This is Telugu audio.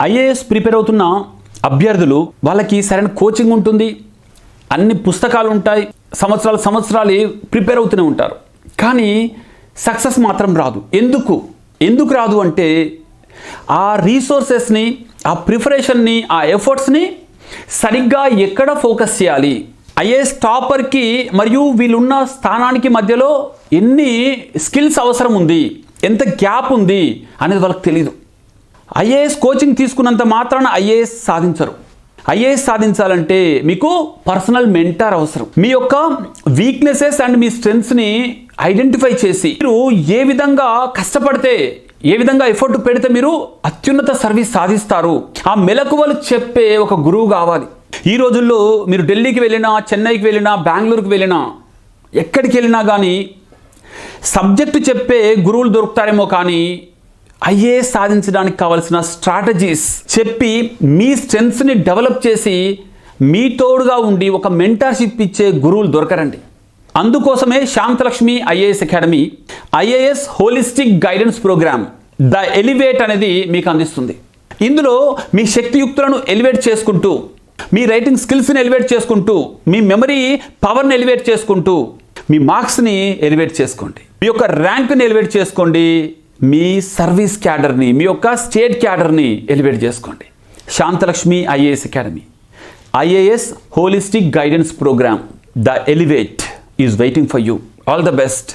ఐఏఎస్ ప్రిపేర్ అవుతున్న అభ్యర్థులు వాళ్ళకి సరైన కోచింగ్ ఉంటుంది, అన్ని పుస్తకాలు ఉంటాయి, సంవత్సరాలు ప్రిపేర్ అవుతూనే ఉంటారు. కానీ సక్సెస్ మాత్రం రాదు. ఎందుకు రాదు అంటే ఆ రీసోర్సెస్ని, ఆ ప్రిపరేషన్ని, ఆ ఎఫర్ట్స్ని సరిగ్గా ఎక్కడ ఫోకస్ చేయాలి, ఐఏఎస్ టాపర్కి మరియు వీళ్ళున్న స్థానానికి మధ్యలో ఎన్ని స్కిల్స్ అవసరం ఉంది, ఎంత గ్యాప్ ఉంది అనేది వాళ్ళకి తెలీదు. ఐఏఎస్ కోచింగ్ తీసుకున్నంత మాత్రాన ఐఏఎస్ సాధించరు. ఐఏఎస్ సాధించాలంటే మీకు పర్సనల్ మెంటర్ అవసరం. మీ యొక్క వీక్నెసెస్ అండ్ మీ స్ట్రెంగ్స్ని ఐడెంటిఫై చేసి మీరు ఏ విధంగా కష్టపడితే, ఏ విధంగా ఎఫర్ట్ పెడితే మీరు అత్యున్నత సర్వీస్ సాధిస్తారు, ఆ మెలకువలు చెప్పే ఒక గురువు కావాలి. ఈ రోజుల్లో మీరు ఢిల్లీకి వెళ్ళినా, చెన్నైకి వెళ్ళినా, బెంగళూరుకి వెళ్ళినా, ఎక్కడికి వెళ్ళినా కానీ సబ్జెక్టు చెప్పే గురువులు దొరుకుతారేమో, కానీ ఐఏఎస్ సాధించడానికి కావాల్సిన స్ట్రాటజీస్ చెప్పి మీ స్ట్రెంగ్స్ని డెవలప్ చేసి మీ తోడుగా ఉండి ఒక మెంటర్షిప్ ఇచ్చే గురువులు దొరకరండి. అందుకోసమే Shanthalakshmi IAS academy IAS holistic guidance programme the elevate అనేది మీకు అందిస్తుంది. ఇందులో మీ శక్తియుక్తులను ఎలివేట్ చేసుకుంటూ, మీ రైటింగ్ స్కిల్స్ని ఎలివేట్ చేసుకుంటూ, మీ మెమరీ పవర్ని ఎలివేట్ చేసుకుంటూ, మీ మార్క్స్ని ఎలివేట్ చేసుకోండి, మీ యొక్క ర్యాంక్ని ఎలివేట్ చేసుకోండి, మీ సర్వీస్ క్యాడర్ని, మీ యొక్క స్టేట్ క్యాడర్ని ఎలివేట్ చేసుకోండి. Shanthalakshmi IAS academy IAS holistic guidance programme the elevate is waiting for you. All the best.